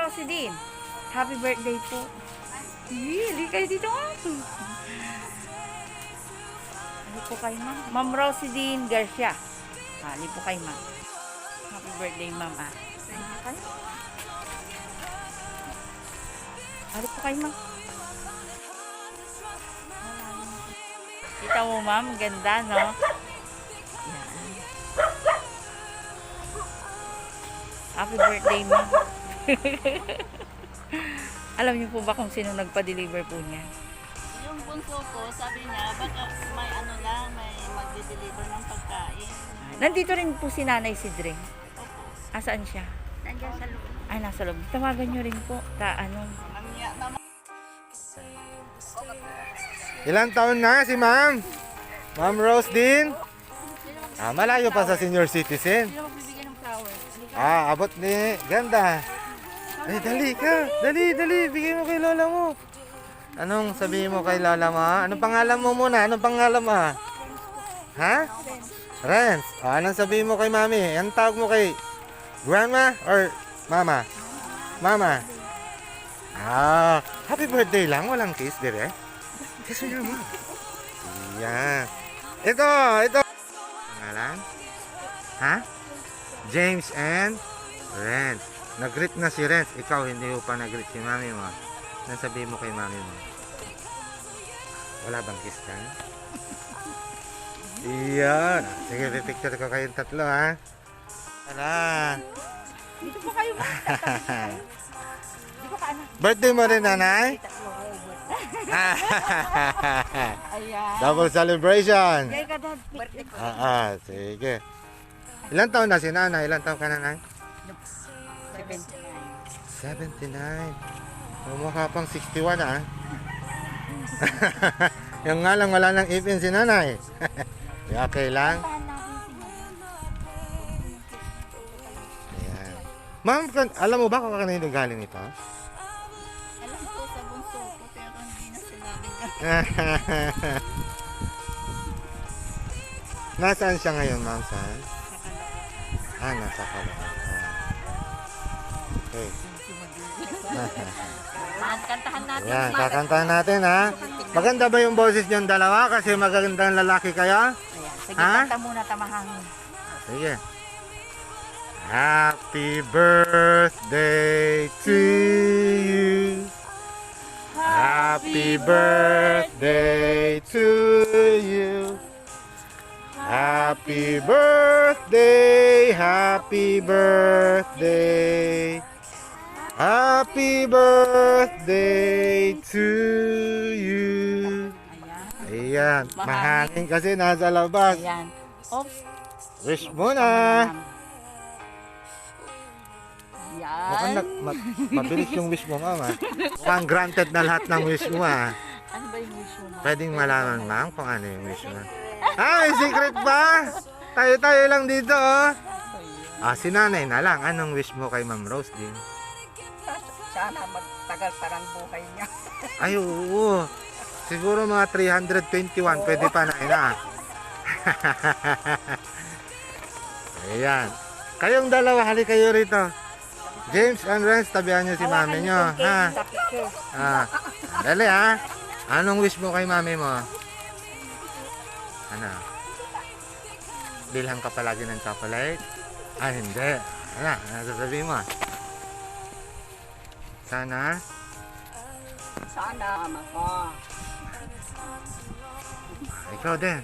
Rosie din. Happy birthday po. Hindi kayo dito. Ano po kayo, ma'am? Ma'am Rosie din Garcia. Ano po kayo, ma'am? Happy birthday, ma'am. Ano po kayo, ma'am? Kita mo, ma'am. Ganda, no? Yan. Happy birthday, ma'am. Alam niyo po ba kung sino nagpa-deliver po niya? Yung bunso ko, sabi niya, baka may ano lang, may magde-deliver ng pagkain. Nandito rin po si Nanay Sidre. Opo. Asaan siya? Nandiyan sa loob. Ay, nasa loob. Tawagan niyo rin po. Mamaya naman. Ilang taon na si ma'am? Ma'am Rose din? Malayo pa sa senior citizen. Sino magbibigay ng flowers? Abot ni. Ganda. Dali ka. Dali. Bigay mo kay lola mo. Anong sabihin mo kay lola mo? Anong pangalan mo muna? Anong pangalan mo? Ha? Renz. Anong sabihin mo kay mami? Anong tawag mo kay grandma or mama? Mama. Happy birthday lang. Walang kiss, dire. Kiss mo mo. Yan. Ito. Pangalan? Ha? James and Renz. Nag-greet na si Renz. Ikaw, hindi mo pa nag-greet si mami mo. Ano sabihin mo kay mami mo? Wala bang kiss ka? Iyan. Sige, pipicture ko kayong tatlo, ha? Tara. Dito po kayo, ma'am. Di ba ka, anak? Birthday mo rin, nanay? Ayan. Double celebration. Yay ka, dad. Birthday ko. Sige. Ilan taon na si nanay? Ilan taon ka na, nanay? 79. Mukha pang 61, ah. Yung nga lang, wala nang ipin si nanay. Okay lang. Ayan. Ma'am, alam mo ba kung kanino galing ito? Alam ko sa bunso ko, pero hindi na sinabi ka. Nasaan siya ngayon, ma'am? Saan? Nasa Caloocan. Okay. Kantahan natin. Yan, kakantahan natin, ha? Maganda ba yung boses niyong dalawa? Kasi magandang lalaki kayo? Ayan. Sige, Ha? kanta muna tamahangin. Sige. Happy birthday to you. Happy birthday to you. Happy birthday, happy birthday. Happy birthday to you. Ayan. Ayan, mahangin kasi nasa labas. Ayan. Oops. Wish mo na. Mukhang Ayan. mabilis yung wish mo, mama. Mukhang granted na lahat ng wish mo, ha. Ano ba yung wish mo, ma'am? Pwedeng malaman, ma'am, kung ano yung wish mo. May secret pa? Tayo lang dito, oh. Si nanay na lang. Anong wish mo kay Ma'am Rose din? Sana magtagal parang buhay niya. Ay, oo. Siguro mga 321, pwede pa na, ina. Ayan. Kayong dalawa, hali kayo rito. James and Renz, tabihan nyo si mami nyo, ha? Dali, ha? Anong wish mo kay mami mo? Ano? Bilhan ka palagi ng chocolate? Hindi. Ano sasabihin mo? Sana? Sana, ama ko. Ikaw din.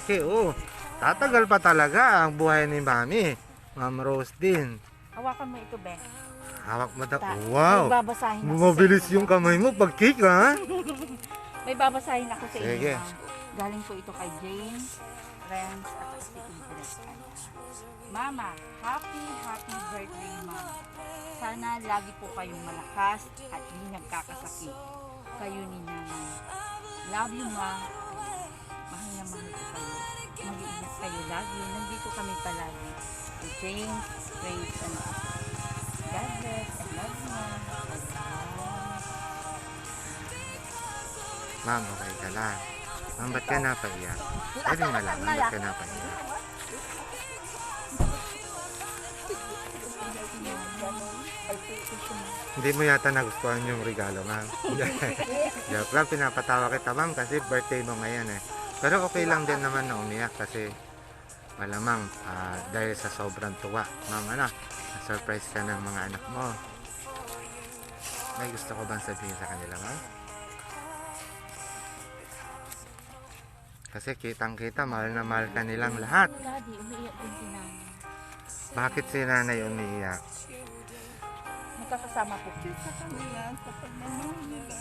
Okay. Tatagal pa talaga ang buhay ni mami. Ma'am Rose din. Hawakan mo ito, Ben. Hawak mo daw. Wow! May babasahin ako Mabilis sa inyo, yung ma'am. kamay mo pag cake, ha? May babasahin ako sa inyo, Sige. ma'am. Galing po ito kay James, Renz, at si Idris. Mama, happy birthday, Mama. Sana lagi po kayong malakas at di nagkakasakit. Kayo ni Nanay. Love you, Ma. Mahal na mahal ko kayo. Mag-iingat kayo lagi. Nandito kami palagi. Si James, Renz, and God bless. I love you, Ma. Ma'am, okay ka lang. Ma'am, ba't ka napaiyak? Pwede malaman, ba't ka napaiyak? Hindi mo yata nagustuhan yung regalo, ma'am. Joke lang, pinapatawa kita, ma'am, kasi birthday mo ngayon eh. Pero okay lang din naman na umiyak kasi malamang dahil sa sobrang tuwa. Ma'am, na-surprise ka ng mga anak mo. May gusto ko bang sabihin sa kanila, ma'am? Kasi kitang-kita, mahal na mahal ka nilang lahat. Daddy, umiiyak din si nanay. Bakit si nanay umiiyak? Magkakasama po. Sa kanila, sa pagmamahal nila.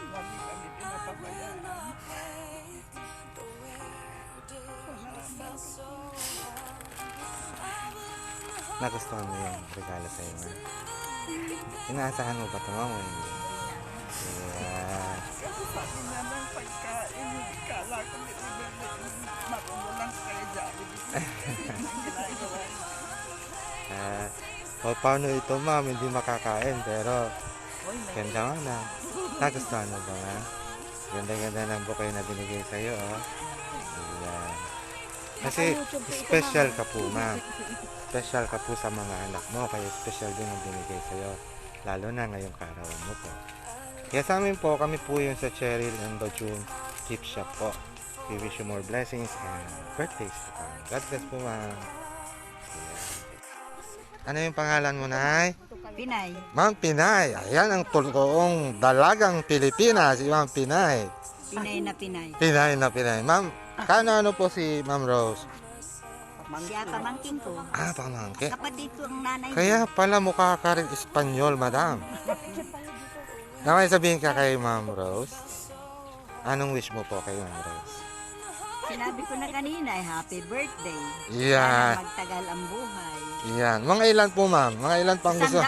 Lagi kami pinapabayaan. Nagustuhan mo yung regalo sa'yo, ma'am? Inaasahan mo ba ito, ma'am? o hindi? Yeah. Kasi sabi niya ng pagkain, kala ko makulang kaya Jollibee. Ginagawa niya. O paano ito, ma'am? Hindi makakain, pero Uy, may ganda nga na. Nagustuhan mo ba, ma'am? Ganda-ganda ng bouquet na binigay sa'yo, oh. Ayan. Kasi special ka po, ma'am. Special ka po sa mga anak mo, kaya special din ang binigay sa'yo. Lalo na ngayong karawan mo po. Kaya sa amin po, kami po yung sa Cheryl and Bajun Gift Shop po. We wish you more blessings and birthdays to come. God bless po, ma'am. Ayan. Ano yung pangalan mo, Nay? Pinay. Ma'am Pinay. Ayan ang totoong dalagang Pilipinas, si Ma'am Pinay. Pinay na Pinay. Pinay na Pinay. Ma'am, ano po si Ma'am Rose? Siya pamangkin ko. Pamangkin. Kapatid ko ang nanay. Kaya pala mukha ka rin Espanyol, madam. May sabihin ka kay Ma'am Rose? Anong wish mo po kay Ma'am Rose? Sinabi ko na kanina, happy birthday. Yan. Sana magtagal ang buhay. Yan. Mga ilan po, ma'am? Mga ilan pang gusto?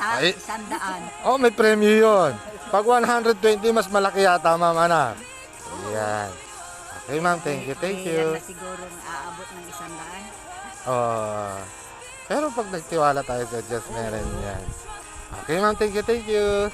Ay. Sandaan. Oh, may premyo yun. Pag 120, mas malaki yata, ma'am, anak. Yan. Okay, ma'am. Thank you. Thank you. Yan na siguro aabot ng 100. Oh. Pero pag nagtiwala tayo sa Diyos, meron yan. Okay, ma'am. Thank you. Thank you.